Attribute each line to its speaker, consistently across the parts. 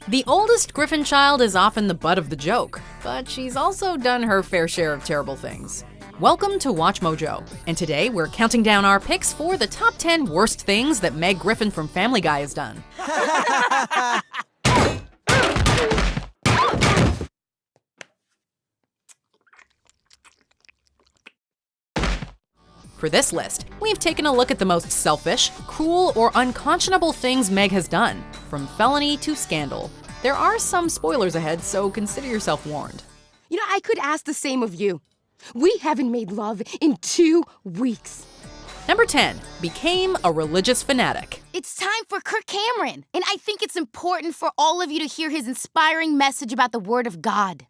Speaker 1: The oldest Griffin child is often the butt of the joke, but she's also done her fair share of terrible things. Welcome to WatchMojo, and today we're counting down our picks for the top 10 worst things that Meg Griffin from Family Guy has done. For this list, we've taken a look at the most selfish, cruel, or unconscionable things Meg has done, from felony to scandal. There are some spoilers ahead, so consider yourself warned.
Speaker 2: You know, I could ask the same of you. We haven't made love in 2 weeks.
Speaker 1: Number 10, became a religious fanatic.
Speaker 3: It's time for Kirk Cameron, and I think it's important for all of you to hear his inspiring message about the Word of God.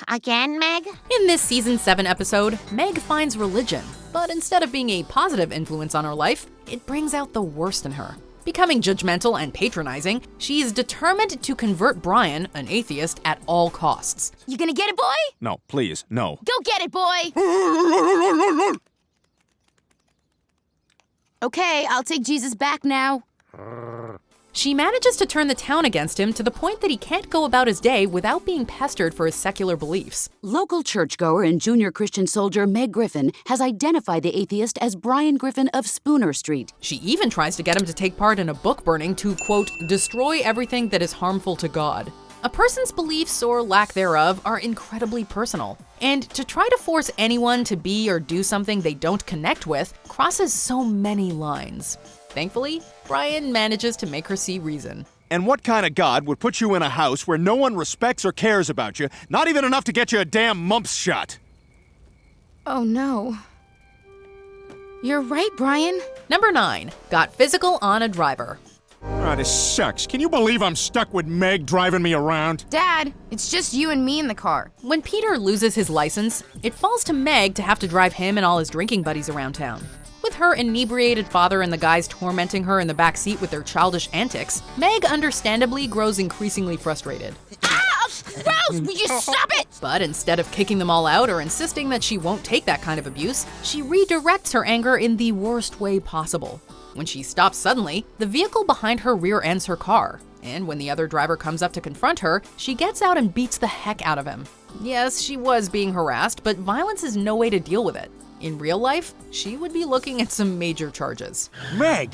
Speaker 4: Again, Meg?
Speaker 1: In this Season 7 episode, Meg finds religion, but instead of being a positive influence on her life, it brings out the worst in her. Becoming judgmental and patronizing, she's determined to convert Brian, an atheist, at all costs.
Speaker 3: You gonna get it, boy?
Speaker 5: No, please, no.
Speaker 3: Go get it, boy! Okay, I'll take Jesus back now.
Speaker 1: She manages to turn the town against him to the point that he can't go about his day without being pestered for his secular beliefs.
Speaker 6: Local churchgoer and junior Christian soldier Meg Griffin has identified the atheist as Brian Griffin of Spooner Street.
Speaker 1: She even tries to get him to take part in a book burning to, quote, destroy everything that is harmful to God. A person's beliefs, or lack thereof, are incredibly personal, and to try to force anyone to be or do something they don't connect with crosses so many lines. Thankfully, Brian manages to make her see reason.
Speaker 5: And what kind of God would put you in a house where no one respects or cares about you, not even enough to get you a damn mumps shot?
Speaker 3: Oh no. You're right, Brian.
Speaker 1: Number 9, got physical on a driver.
Speaker 5: Oh, this sucks. Can you believe I'm stuck with Meg driving me around?
Speaker 3: Dad, it's just you and me in the car.
Speaker 1: When Peter loses his license, it falls to Meg to have to drive him and all his drinking buddies around town. With her inebriated father and the guys tormenting her in the back seat with their childish antics, Meg understandably grows increasingly frustrated.
Speaker 3: Gross! Will you stop it?
Speaker 1: But instead of kicking them all out or insisting that she won't take that kind of abuse, she redirects her anger in the worst way possible. When she stops suddenly, the vehicle behind her rear-ends her car, and when the other driver comes up to confront her, she gets out and beats the heck out of him. Yes, she was being harassed, but violence is no way to deal with it. In real life, she would be looking at some major charges.
Speaker 5: Meg,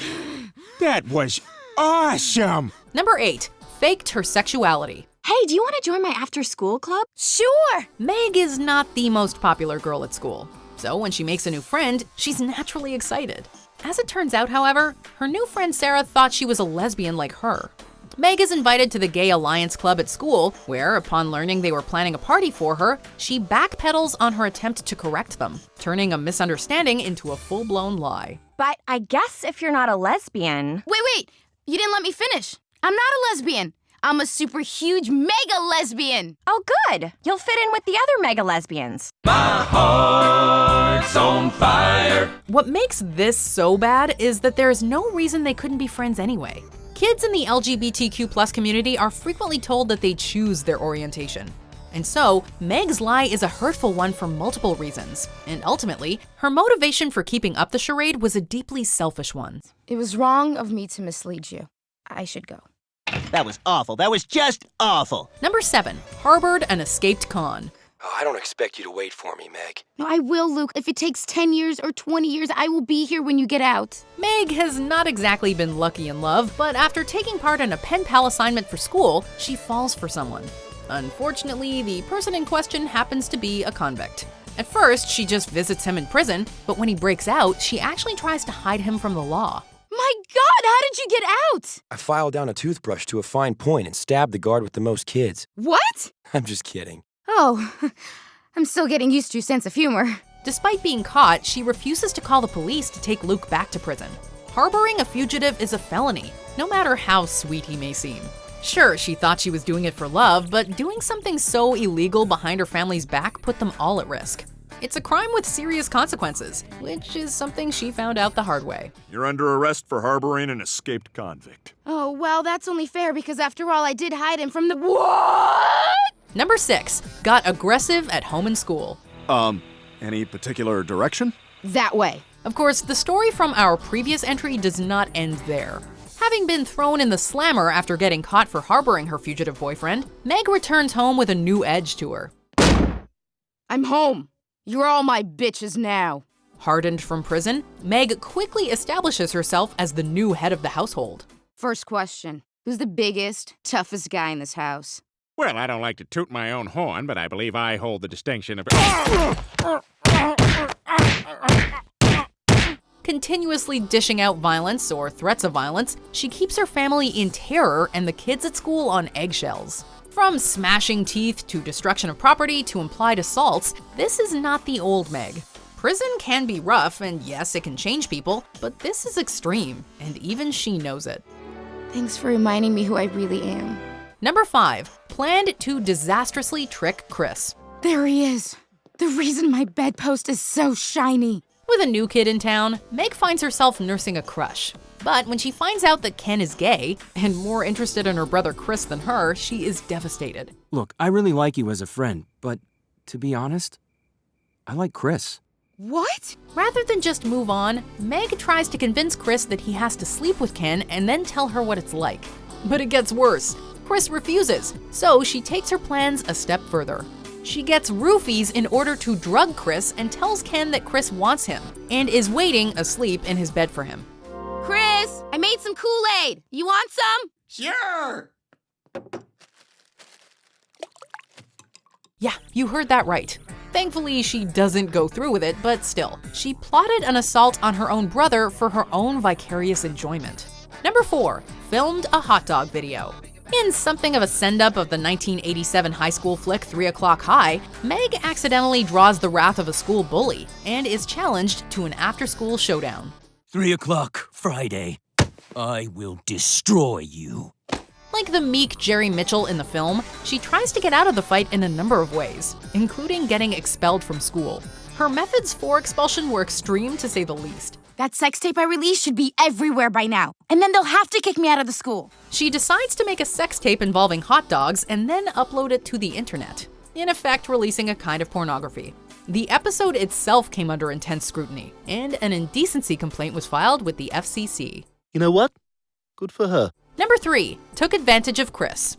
Speaker 5: that was awesome!
Speaker 1: Number 8, faked her sexuality.
Speaker 4: Hey, do you want to join my after-school club?
Speaker 3: Sure!
Speaker 1: Meg is not the most popular girl at school, so when she makes a new friend, she's naturally excited. As it turns out, however, her new friend Sarah thought she was a lesbian like her. Meg is invited to the Gay Alliance Club at school, where, upon learning they were planning a party for her, she backpedals on her attempt to correct them, turning a misunderstanding into a full-blown lie.
Speaker 4: But I guess if you're not a lesbian...
Speaker 3: Wait, you didn't let me finish. I'm not a lesbian. I'm a super huge mega lesbian.
Speaker 4: Oh, good. You'll fit in with the other mega lesbians.
Speaker 7: My heart's on fire.
Speaker 1: What makes this so bad is that there is no reason they couldn't be friends anyway. Kids in the LGBTQ+ community are frequently told that they choose their orientation. And so, Meg's lie is a hurtful one for multiple reasons, and ultimately, her motivation for keeping up the charade was a deeply selfish one.
Speaker 3: It was wrong of me to mislead you. I should go.
Speaker 8: That was awful. That was just awful.
Speaker 1: Number 7, harbored an escaped con.
Speaker 9: Oh, I don't expect you to wait for me, Meg.
Speaker 3: No, I will, Luke. If it takes 10 years or 20 years, I will be here when you get out.
Speaker 1: Meg has not exactly been lucky in love, but after taking part in a pen pal assignment for school, she falls for someone. Unfortunately, the person in question happens to be a convict. At first, she just visits him in prison, but when he breaks out, she actually tries to hide him from the law.
Speaker 3: My God, how did you get out?
Speaker 9: I filed down a toothbrush to a fine point and stabbed the guard with the most kids.
Speaker 3: What?
Speaker 9: I'm just kidding.
Speaker 3: Oh, I'm still getting used to your sense of humor.
Speaker 1: Despite being caught, she refuses to call the police to take Luke back to prison. Harboring a fugitive is a felony, no matter how sweet he may seem. Sure, she thought she was doing it for love, but doing something so illegal behind her family's back put them all at risk. It's a crime with serious consequences, which is something she found out the hard way.
Speaker 5: You're under arrest for harboring an escaped convict.
Speaker 3: Oh, well, that's only fair because after all, I did hide him from the— What?
Speaker 1: Number 6, got aggressive at home and school.
Speaker 5: Any particular direction?
Speaker 3: That way.
Speaker 1: Of course, the story from our previous entry does not end there. Having been thrown in the slammer after getting caught for harboring her fugitive boyfriend, Meg returns home with a new edge to her.
Speaker 2: I'm home. You're all my bitches now.
Speaker 1: Hardened from prison, Meg quickly establishes herself as the new head of the household.
Speaker 2: First question. Who's the biggest, toughest guy in this house?
Speaker 5: Well, I don't like to toot my own horn, but I believe I hold the distinction of...
Speaker 1: Continuously dishing out violence or threats of violence, she keeps her family in terror and the kids at school on eggshells. From smashing teeth to destruction of property to implied assaults, this is not the old Meg. Prison can be rough, and yes, it can change people, but this is extreme, and even she knows it.
Speaker 2: Thanks for reminding me who I really am.
Speaker 1: Number 5, planned to disastrously trick Chris.
Speaker 2: There he is. The reason my bedpost is so shiny.
Speaker 1: With a new kid in town, Meg finds herself nursing a crush. But when she finds out that Ken is gay, and more interested in her brother Chris than her, she is devastated.
Speaker 10: Look, I really like you as a friend, but to be honest, I like Chris.
Speaker 2: What?
Speaker 1: Rather than just move on, Meg tries to convince Chris that he has to sleep with Ken and then tell her what it's like. But it gets worse. Chris refuses, so she takes her plans a step further. She gets roofies in order to drug Chris and tells Ken that Chris wants him and is waiting asleep in his bed for him.
Speaker 3: Chris, I made some Kool-Aid. You want some?
Speaker 7: Sure!
Speaker 1: Yeah, you heard that right. Thankfully, she doesn't go through with it, but still, she plotted an assault on her own brother for her own vicarious enjoyment. Number 4, filmed a hot dog video. In something of a send-up of the 1987 high school flick 3 O'Clock High, Meg accidentally draws the wrath of a school bully and is challenged to an after-school showdown.
Speaker 10: 3 o'clock, Friday. I will destroy you.
Speaker 1: Like the meek Jerry Mitchell in the film, she tries to get out of the fight in a number of ways, including getting expelled from school. Her methods for expulsion were extreme to say the least.
Speaker 3: That sex tape I released should be everywhere by now. And then they'll have to kick me out of the school.
Speaker 1: She decides to make a sex tape involving hot dogs and then upload it to the internet, in effect releasing a kind of pornography. The episode itself came under intense scrutiny, and an indecency complaint was filed with the FCC.
Speaker 8: You know what? Good for her.
Speaker 1: Number 3, took advantage of Chris.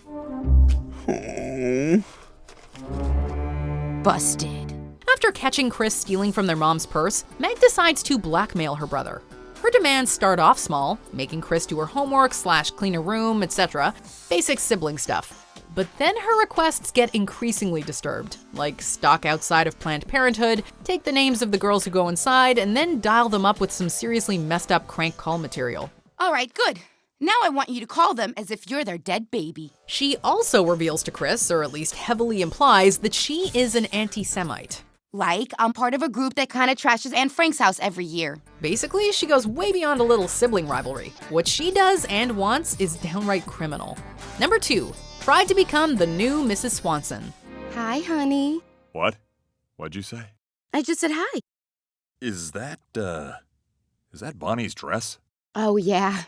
Speaker 2: Busted.
Speaker 1: After catching Chris stealing from their mom's purse, Meg decides to blackmail her brother. Her demands start off small, making Chris do her homework / clean her room, etc. Basic sibling stuff. But then her requests get increasingly disturbed, like stalk outside of Planned Parenthood, take the names of the girls who go inside, and then dial them up with some seriously messed up crank call material.
Speaker 3: All right, good. Now I want you to call them as if you're their dead baby.
Speaker 1: She also reveals to Chris, or at least heavily implies, that she is an anti-Semite.
Speaker 3: Like, I'm part of a group that kind of trashes Anne Frank's house every year.
Speaker 1: Basically, she goes way beyond a little sibling rivalry. What she does and wants is downright criminal. Number 2, tried to become the new Mrs. Swanson.
Speaker 2: Hi, honey.
Speaker 11: What? What'd you say?
Speaker 2: I just said hi.
Speaker 11: Is that Bonnie's dress?
Speaker 2: Oh, yeah.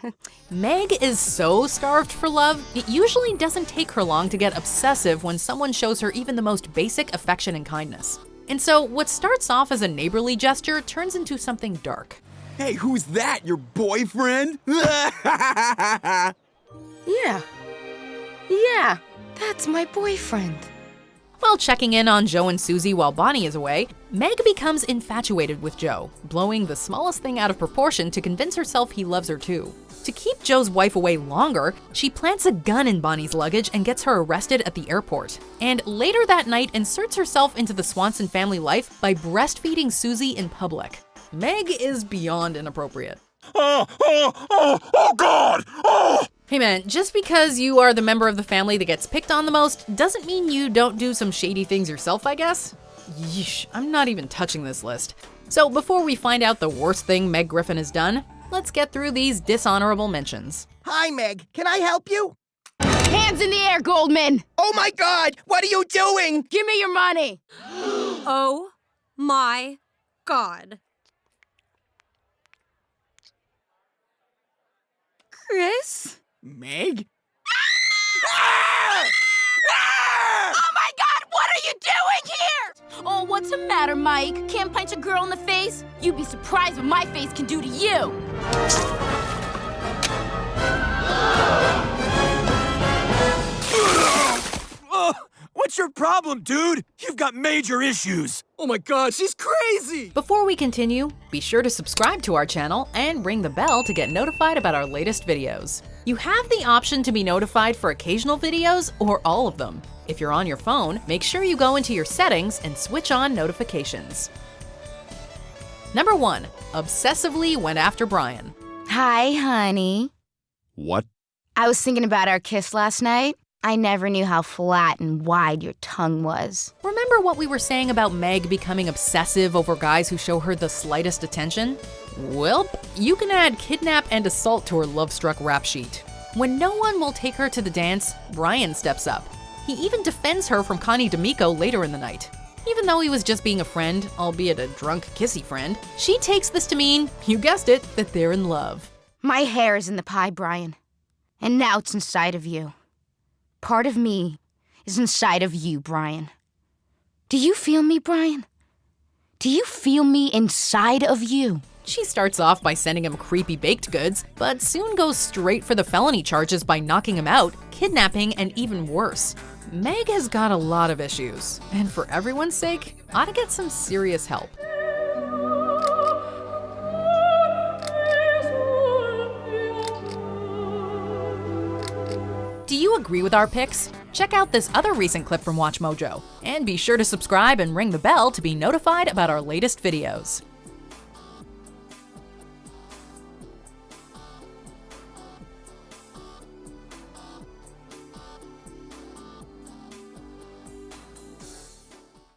Speaker 1: Meg is so starved for love, it usually doesn't take her long to get obsessive when someone shows her even the most basic affection and kindness. And so, what starts off as a neighborly gesture turns into something dark.
Speaker 12: Hey, who's that? Your boyfriend?
Speaker 2: Yeah, that's my boyfriend.
Speaker 1: While checking in on Joe and Susie while Bonnie is away, Meg becomes infatuated with Joe, blowing the smallest thing out of proportion to convince herself he loves her too. To keep Joe's wife away longer, she plants a gun in Bonnie's luggage and gets her arrested at the airport. And later that night inserts herself into the Swanson family life by breastfeeding Susie in public. Meg is beyond inappropriate.
Speaker 11: Oh God! Oh!
Speaker 1: Hey man, just because you are the member of the family that gets picked on the most doesn't mean you don't do some shady things yourself, I guess? Yeesh, I'm not even touching this list. So before we find out the worst thing Meg Griffin has done, let's get through these dishonorable mentions.
Speaker 13: Hi, Meg. Can I help you?
Speaker 3: Hands in the air, Goldman!
Speaker 13: Oh my God! What are you doing?
Speaker 3: Give me your money!
Speaker 14: Oh my God.
Speaker 2: Chris?
Speaker 12: Meg?
Speaker 3: Oh my God, what are you doing here? Oh, what's the matter, Mike? Can't punch a girl in the face? You'd be surprised what my face can do to you.
Speaker 12: What's your problem, dude? You've got major issues. Oh my god, she's crazy!
Speaker 1: Before we continue, be sure to subscribe to our channel and ring the bell to get notified about our latest videos. You have the option to be notified for occasional videos or all of them. If you're on your phone, make sure you go into your settings and switch on notifications. Number 1. Obsessively went after Brian.
Speaker 3: Hi, honey.
Speaker 5: What?
Speaker 3: I was thinking about our kiss last night. I never knew how flat and wide your tongue was.
Speaker 1: Remember what we were saying about Meg becoming obsessive over guys who show her the slightest attention? Well, you can add kidnap and assault to her love-struck rap sheet. When no one will take her to the dance, Brian steps up. He even defends her from Connie D'Amico later in the night. Even though he was just being a friend, albeit a drunk, kissy friend, she takes this to mean, you guessed it, that they're in love.
Speaker 3: My hair is in the pie, Brian. And now it's inside of you. Part of me is inside of you, Brian. Do you feel me, Brian? Do you feel me inside of you?
Speaker 1: She starts off by sending him creepy baked goods, but soon goes straight for the felony charges by knocking him out, kidnapping, and even worse. Meg has got a lot of issues, and for everyone's sake, ought to get some serious help. Do you agree with our picks? Check out this other recent clip from WatchMojo, and be sure to subscribe and ring the bell to be notified about our latest videos.